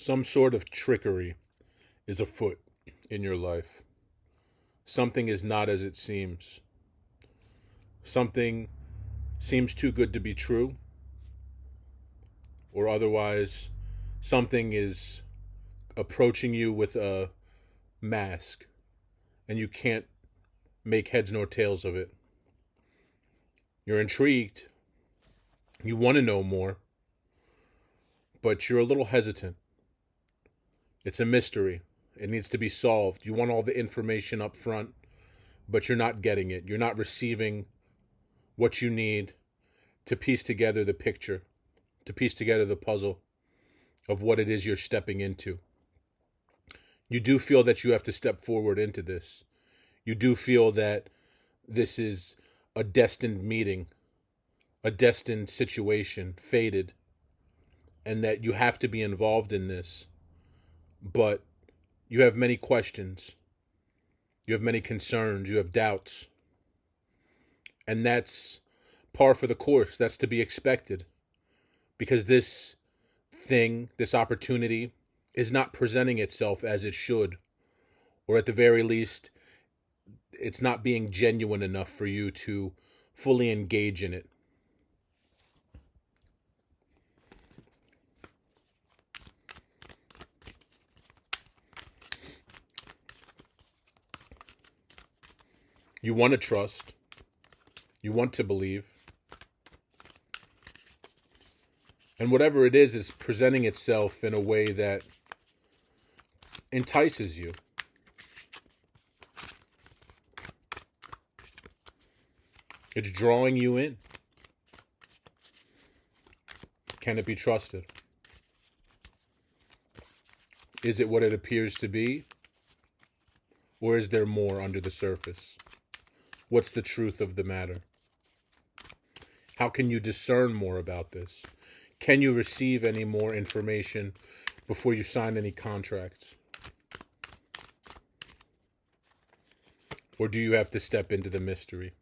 Some sort of trickery is afoot in your life. Something is not as it seems. Something seems too good to be true, or otherwise, something is approaching you with a mask, and you can't make heads nor tails of it. You're intrigued. You want to know more, but you're a little hesitant. It's a mystery. It needs to be solved. You want all the information up front, but you're not getting it. You're not receiving what you need to piece together the picture, to piece together the puzzle of what it is you're stepping into. You do feel that you have to step forward into this. You do feel that this is a destined meeting, a destined situation, fated, and that you have to be involved in this. But you have many questions. You have many concerns. You have doubts. And that's par for the course. That's to be expected. Because this thing, this opportunity, is not presenting itself as it should. Or at the very least, it's not being genuine enough for you to fully engage in it. You want to trust. You want to believe. And whatever it is presenting itself in a way that entices you. It's drawing you in. Can it be trusted? Is it what it appears to be? Or is there more under the surface? What's the truth of the matter? How can you discern more about this? Can you receive any more information before you sign any contracts? Or do you have to step into the mystery?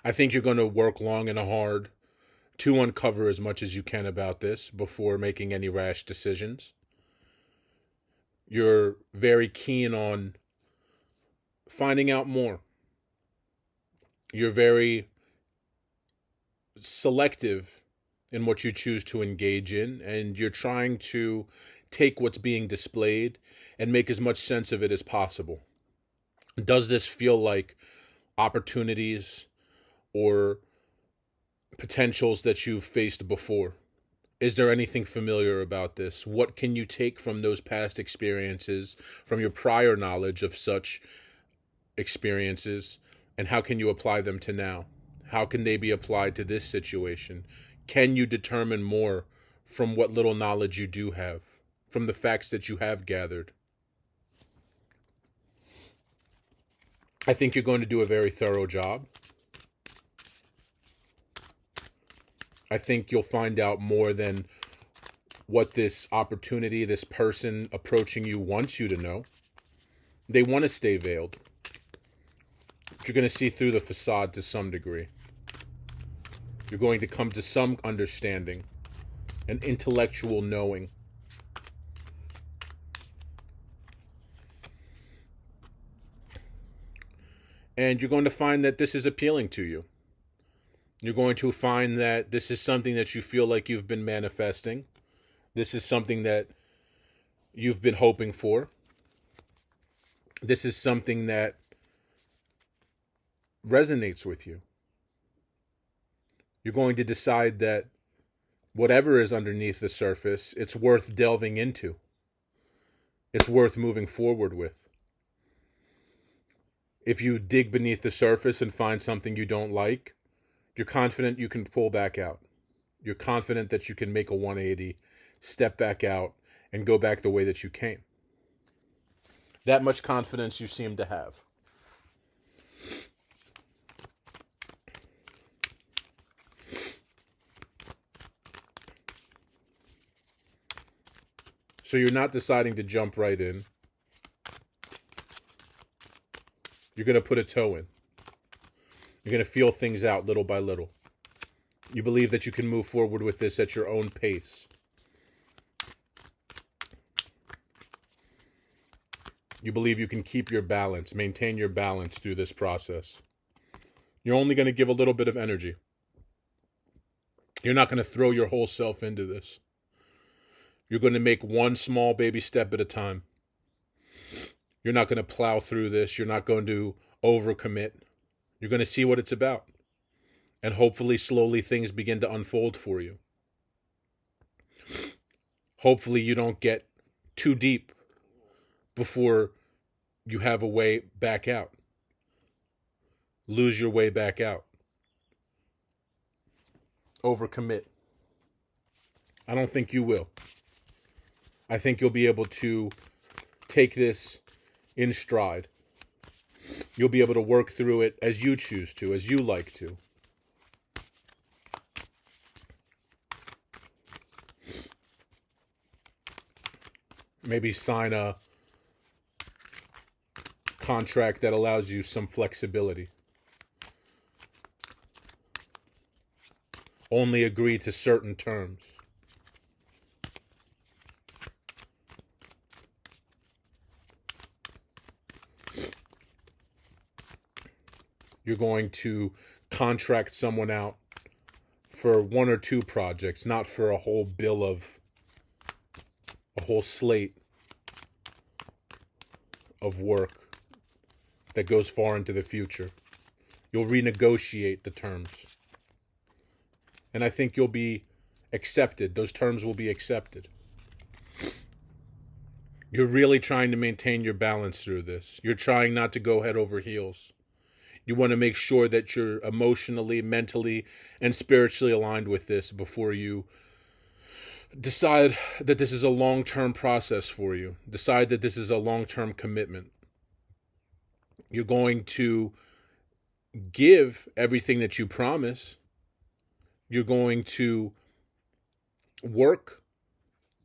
I think you're going to work long and hard to uncover as much as you can about this before making any rash decisions. You're very keen on finding out more. You're very selective in what you choose to engage in, and you're trying to take what's being displayed and make as much sense of it as possible. Does this feel like opportunities or potentials that you've faced before? Is there anything familiar about this? What can you take from those past experiences, from your prior knowledge of such experiences, and how can you apply them to now? How can they be applied to this situation? Can you determine more from what little knowledge you do have, from the facts that you have gathered? I think you're going to do a very thorough job. I think you'll find out more than what this opportunity, this person approaching you wants you to know. They want to stay veiled. You're going to see through the facade to some degree. You're going to come to some understanding, an intellectual knowing. And you're going to find that this is appealing to you. You're going to find that this is something that you feel like you've been manifesting. This is something that you've been hoping for. This is something that resonates with you. You're going to decide that whatever is underneath the surface, it's worth delving into. It's worth moving forward with. If you dig beneath the surface and find something you don't like, you're confident you can pull back out. You're confident that you can make a 180, step back out, and go back the way that you came. That much confidence you seem to have. So you're not deciding to jump right in. You're going to put a toe in. You're going to feel things out little by little. You believe that you can move forward with this at your own pace. You believe you can keep your balance, maintain your balance through this process. You're only going to give a little bit of energy. You're not going to throw your whole self into this. You're going to make one small baby step at a time. You're not going to plow through this. You're not going to overcommit. You're going to see what it's about. And hopefully, slowly, things begin to unfold for you. Hopefully, you don't get too deep before you have a way back out. Lose your way back out. Overcommit. I don't think you will. I think you'll be able to take this in stride. You'll be able to work through it as you choose to, as you like to. Maybe sign a contract that allows you some flexibility. Only agree to certain terms. You're going to contract someone out for one or two projects, not for a whole slate of work that goes far into the future. You'll renegotiate the terms. And I think you'll be accepted. Those terms will be accepted. You're really trying to maintain your balance through this. You're trying not to go head over heels. You want to make sure that you're emotionally, mentally, and spiritually aligned with this before you decide that this is a long-term process for you. Decide that this is a long-term commitment. You're going to give everything that you promise. You're going to work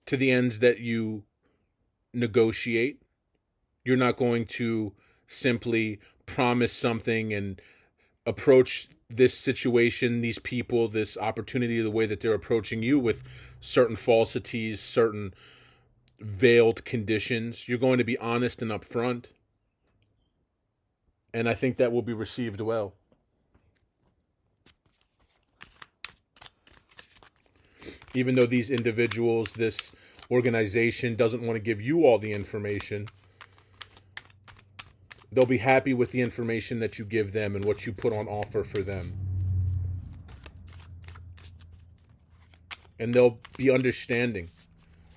to the ends that you negotiate. You're not going to simply promise something and approach this situation, these people, this opportunity the way that they're approaching you with certain falsities, certain veiled conditions. You're going to be honest and upfront. And I think that will be received well. Even though these individuals, this organization doesn't want to give you all the information, they'll be happy with the information that you give them and what you put on offer for them. And they'll be understanding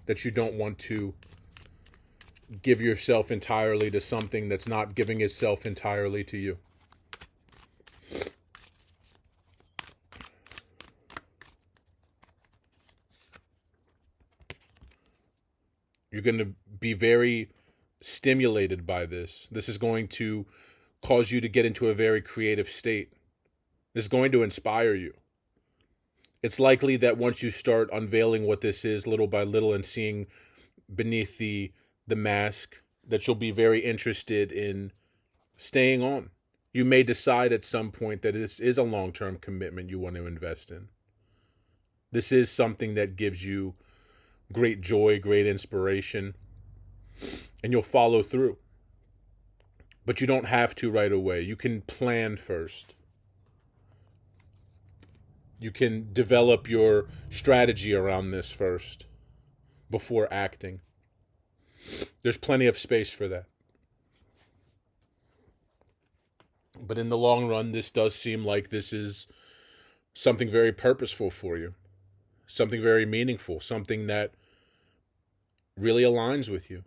that you don't want to give yourself entirely to something that's not giving itself entirely to you. You're going to be very stimulated by this. This is going to cause you to get into a very creative state. This is going to inspire you. It's likely that once you start unveiling what this is little by little and seeing beneath the mask, that you'll be very interested in staying on. You may decide at some point that this is a long-term commitment you want to invest in. This is something that gives you great joy, great inspiration, and you'll follow through. But you don't have to right away. You can plan first. You can develop your strategy around this first before acting. There's plenty of space for that. But in the long run, this does seem like this is something very purposeful for you. Something very meaningful. Something that really aligns with you.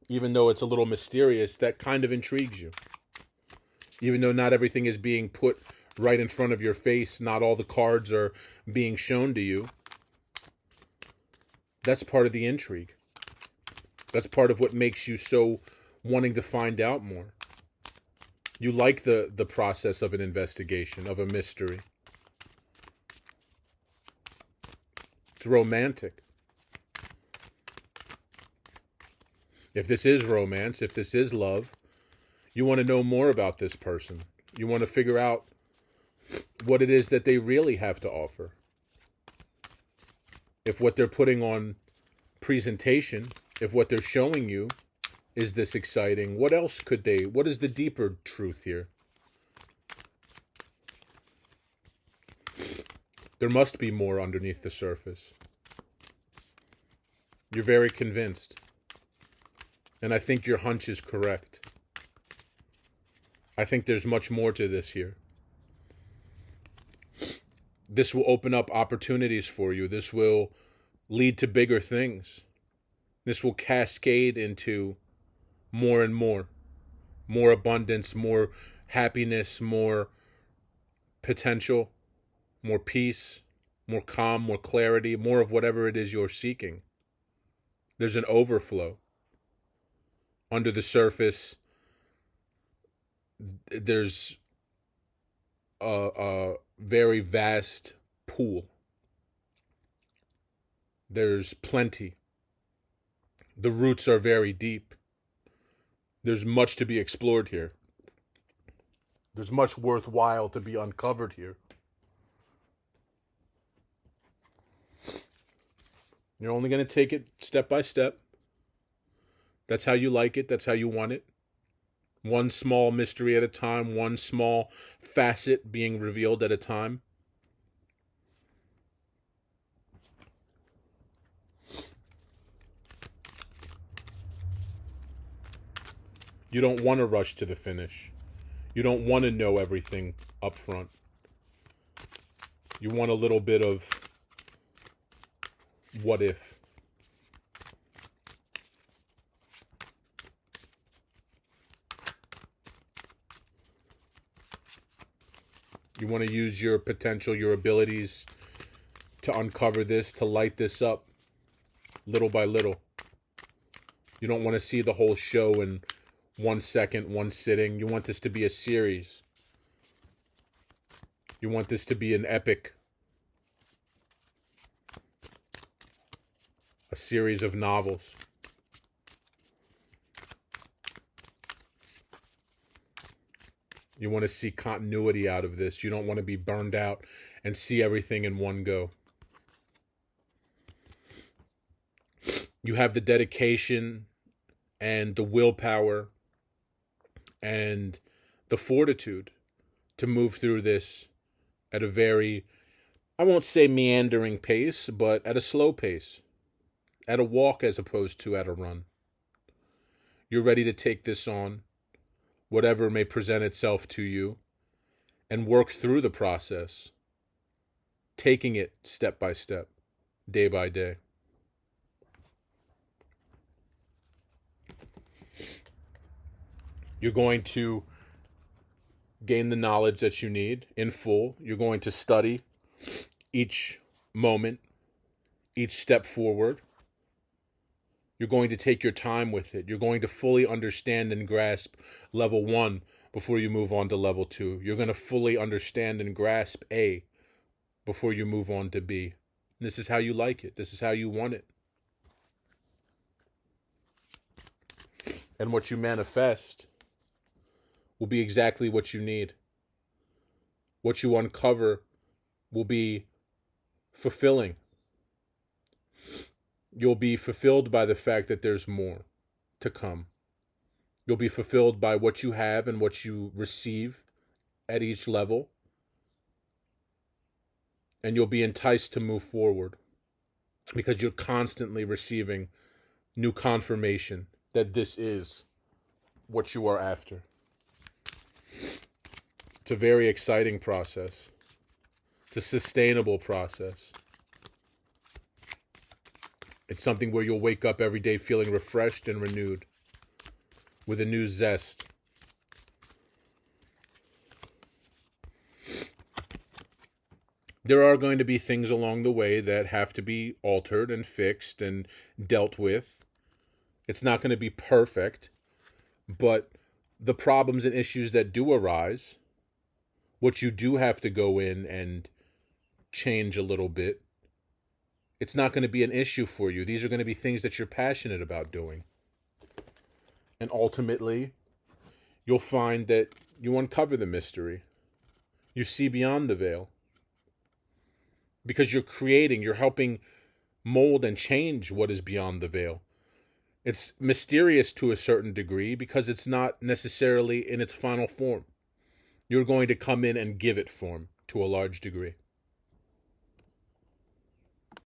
Even though it's a little mysterious, that kind of intrigues you. Even though not everything is being put right in front of your face, not all the cards are being shown to you. That's part of the intrigue. That's part of what makes you so wanting to find out more. You like the process of an investigation, of a mystery. It's romantic. If this is romance, if this is love, you want to know more about this person. You want to figure out what it is that they really have to offer. If what they're putting on presentation If what they're showing you is this exciting, what else could they, what is the deeper truth here? There must be more underneath the surface. You're very convinced. And I think your hunch is correct. I think there's much more to this here. This will open up opportunities for you. This will lead to bigger things. This will cascade into more and more abundance, more happiness, more potential, more peace, more calm, more clarity, more of whatever it is you're seeking. There's an overflow. Under the surface, there's a very vast pool. There's plenty. The roots are very deep. There's much to be explored here. There's much worthwhile to be uncovered here. You're only going to take it step by step. That's how you like it. That's how you want it. One small mystery at a time. One small facet being revealed at a time. You don't want to rush to the finish. You don't want to know everything up front. You want a little bit of what if. You want to use your potential, your abilities to uncover this, to light this up little by little. You don't want to see the whole show in 1 second, one sitting. You want this to be a series. You want this to be an epic. A series of novels. You want to see continuity out of this. You don't want to be burned out and see everything in one go. You have the dedication and the willpower and the fortitude to move through this at a very, I won't say meandering pace, but at a slow pace. At a walk as opposed to at a run. You're ready to take this on, whatever may present itself to you, and work through the process, taking it step by step, day by day. You're going to gain the knowledge that you need in full. You're going to study each moment, each step forward. You're going to take your time with it. You're going to fully understand and grasp level 1 before you move on to level 2. You're going to fully understand and grasp A before you move on to B. This is how you like it. This is how you want it. And what you manifest will be exactly what you need. What you uncover will be fulfilling. You'll be fulfilled by the fact that there's more to come. You'll be fulfilled by what you have and what you receive at each level. And you'll be enticed to move forward because you're constantly receiving new confirmation that this is what you are after. It's a very exciting process. It's a sustainable process. It's something where you'll wake up every day feeling refreshed and renewed with a new zest. There are going to be things along the way that have to be altered and fixed and dealt with. It's not going to be perfect, but the problems and issues that do arise, what you do have to go in and change a little bit, it's not going to be an issue for you. These are going to be things that you're passionate about doing. And ultimately, you'll find that you uncover the mystery. You see beyond the veil. Because you're creating, you're helping mold and change what is beyond the veil. It's mysterious to a certain degree because it's not necessarily in its final form. You're going to come in and give it form to a large degree.